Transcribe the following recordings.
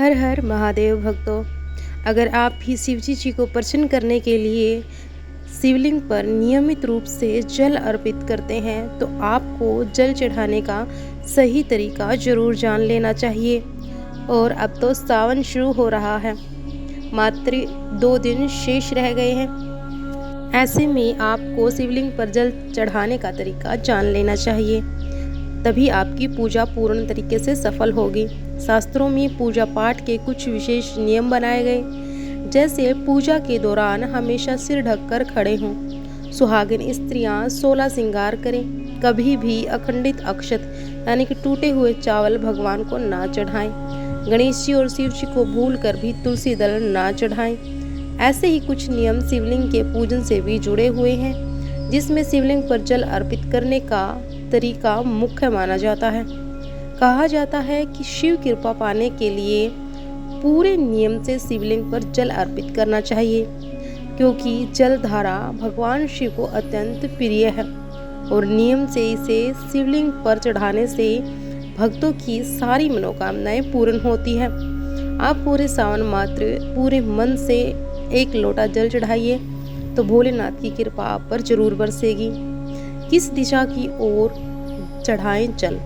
हर हर महादेव भक्तों। अगर आप भी शिवजी जी को प्रसन्न करने के लिए शिवलिंग पर नियमित रूप से जल अर्पित करते हैं तो आपको जल चढ़ाने का सही तरीका ज़रूर जान लेना चाहिए। और अब तो सावन शुरू हो रहा है, मात्र 2 दिन शेष रह गए हैं। ऐसे में आपको शिवलिंग पर जल चढ़ाने का तरीका जान लेना चाहिए, तभी आपकी पूजा पूर्ण तरीके से सफल होगी। शास्त्रों में पूजा पाठ के कुछ विशेष नियम बनाए गए, जैसे पूजा के दौरान हमेशा सिर ढककर खड़े हों, सुहागिन स्त्रियां 16 श्रृंगार करें, कभी भी अखंडित अक्षत यानी कि टूटे हुए चावल भगवान को ना चढ़ाएं, गणेश जी और शिव जी को भूल कर भी तुलसी दल ना चढ़ाएं। ऐसे ही कुछ नियम शिवलिंग के पूजन से भी जुड़े हुए हैं, जिसमें शिवलिंग पर जल अर्पित करने का तरीका मुख्य माना जाता है। कहा जाता है कि शिव कृपा पाने के लिए पूरे नियम से शिवलिंग पर जल अर्पित करना चाहिए, क्योंकि जल धारा भगवान शिव को अत्यंत प्रिय है और नियम से इसे शिवलिंग पर चढ़ाने से भक्तों की सारी मनोकामनाएं पूर्ण होती हैं। आप पूरे सावन मात्र पूरे मन से 1 लोटा जल चढ़ाइए तो भोलेनाथ की कृपा आप पर जरूर बरसेगी। किस दिशा की ओर चढ़ाएं जल?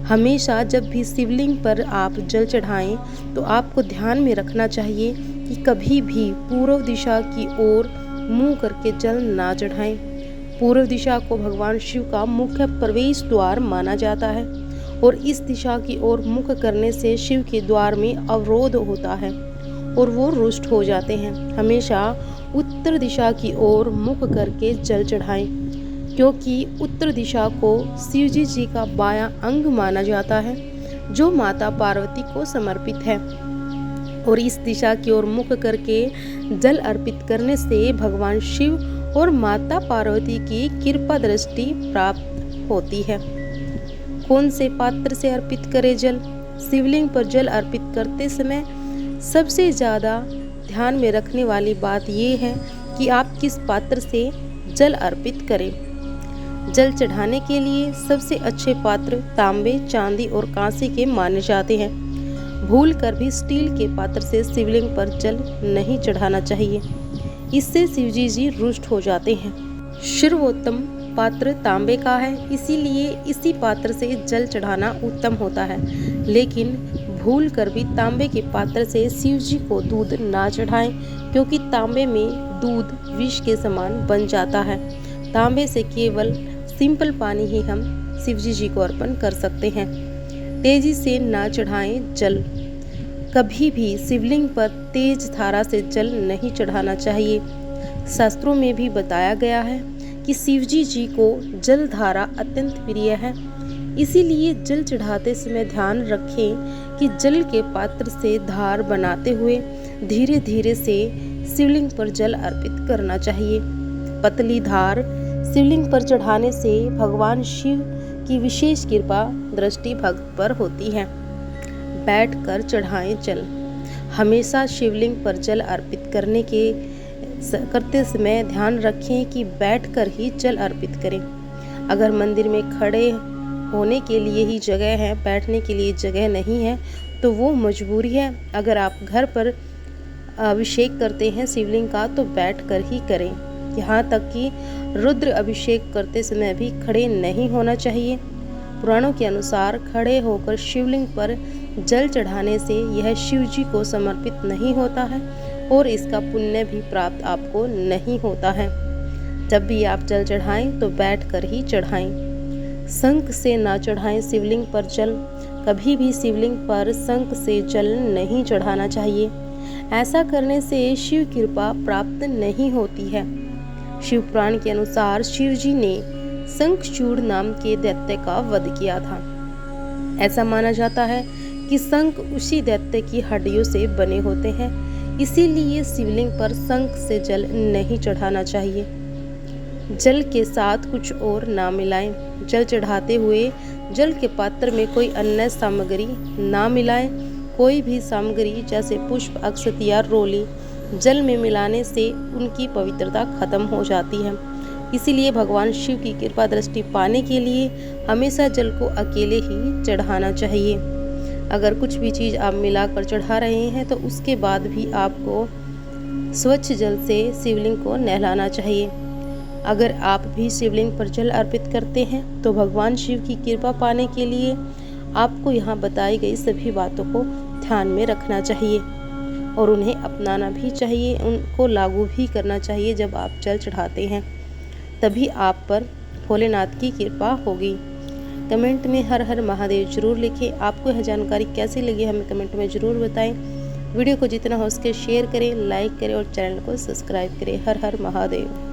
हमेशा जब भी शिवलिंग पर आप जल चढ़ाएं तो आपको ध्यान में रखना चाहिए कि कभी भी पूर्व दिशा की ओर मुंह करके जल ना चढ़ाएं। पूर्व दिशा को भगवान शिव का मुख्य प्रवेश द्वार माना जाता है और इस दिशा की ओर मुख करने से शिव के द्वार में अवरोध होता है और वो रुष्ट हो जाते हैं। हमेशा उत्तर दिशा की ओर मुख करके जल चढ़ाएं, क्योंकि उत्तर दिशा को शिवजी जी का बायां अंग माना जाता है, जो माता पार्वती को समर्पित है। और इस दिशा की ओर मुख करके जल अर्पित करने से भगवान शिव और माता पार्वती की कृपा दृष्टि प्राप्त होती है। कौन से पात्र से अर्पित करें जल? शिवलिंग पर जल अर्पित करते समय सबसे ज़्यादा ध्यान में रखने वाली बात यह है कि आप किस पात्र से जल अर्पित करें। जल चढ़ाने के लिए सबसे अच्छे पात्र तांबे, चांदी और कांसे के माने जाते हैं। भूल कर भी स्टील के पात्र से शिवलिंग पर जल नहीं चढ़ाना चाहिए, इससे शिवजी जी रुष्ट हो जाते हैं। सर्वोत्तम पात्र तांबे का है, इसीलिए इसी पात्र से जल चढ़ाना उत्तम होता है। लेकिन भूल कर भी तांबे के पात्र से शिव जी को दूध ना चढ़ाएं, क्योंकि तांबे में दूध विष के समान बन जाता है। तांबे से केवल सिंपल पानी ही हम शिवजी जी को अर्पण कर सकते हैं। तेजी से ना चढ़ाएं जल। कभी भी शिवलिंग पर तेज धारा से जल नहीं चढ़ाना चाहिए। शास्त्रों में भी बताया गया है कि शिवजी जी को जल धारा अत्यंत प्रिय है, इसीलिए जल चढ़ाते समय ध्यान रखें कि जल के पात्र से धार बनाते हुए धीरे धीरे से शिवलिंग पर जल अर्पित करना चाहिए। पतली धार शिवलिंग पर चढ़ाने से भगवान शिव की विशेष कृपा दृष्टि भक्त पर होती है। बैठकर चढ़ाएं जल। हमेशा शिवलिंग पर जल अर्पित करते समय ध्यान रखें कि बैठकर ही जल अर्पित करें। अगर मंदिर में खड़े होने के लिए ही जगह है, बैठने के लिए जगह नहीं है, तो वो मजबूरी है। अगर आप घर पर अभिषेक करते हैं शिवलिंग का तो बैठकर ही करें। यहाँ तक कि रुद्र अभिषेक करते समय भी खड़े नहीं होना चाहिए। पुराणों के अनुसार खड़े होकर शिवलिंग पर जल चढ़ाने से यह शिव जी को समर्पित नहीं होता है और इसका पुण्य भी प्राप्त आपको नहीं होता है। जब भी आप जल चढ़ाएं तो बैठकर ही चढ़ाएं। शंख से ना चढ़ाएं शिवलिंग पर जल। कभी भी शिवलिंग पर शंख से जल नहीं चढ़ाना चाहिए। ऐसा करने से शिव कृपा प्राप्त नहीं होती है। शिव पुराण के अनुसार शिव जी ने शंखचूड़ नाम के दैत्य का वध किया था। ऐसा माना जाता है कि शंख उसी दैत्य की हड्डियों से बने होते हैं, इसीलिए शिवलिंग पर शंख से जल नहीं चढ़ाना चाहिए। जल के साथ कुछ और ना मिलाएं। जल चढ़ाते हुए जल के पात्र में कोई अन्य सामग्री ना मिलाएं। कोई भी सामग्री जैसे पुष्प, अक्षत या रोली जल में मिलाने से उनकी पवित्रता खत्म हो जाती है। इसीलिए भगवान शिव की कृपा दृष्टि पाने के लिए हमेशा जल को अकेले ही चढ़ाना चाहिए। अगर कुछ भी चीज़ आप मिलाकर चढ़ा रहे हैं तो उसके बाद भी आपको स्वच्छ जल से शिवलिंग को नहलाना चाहिए। अगर आप भी शिवलिंग पर जल अर्पित करते हैं तो भगवान शिव की कृपा पाने के लिए आपको यहाँ बताई गई सभी बातों को ध्यान में रखना चाहिए और उन्हें अपनाना भी चाहिए, उनको लागू भी करना चाहिए। जब आप जल चढ़ाते हैं तभी आप पर भोलेनाथ की कृपा होगी। कमेंट में हर हर महादेव जरूर लिखें। आपको यह जानकारी कैसी लगी हमें कमेंट में ज़रूर बताएं। वीडियो को जितना हो सके शेयर करें, लाइक करें और चैनल को सब्सक्राइब करें। हर हर महादेव।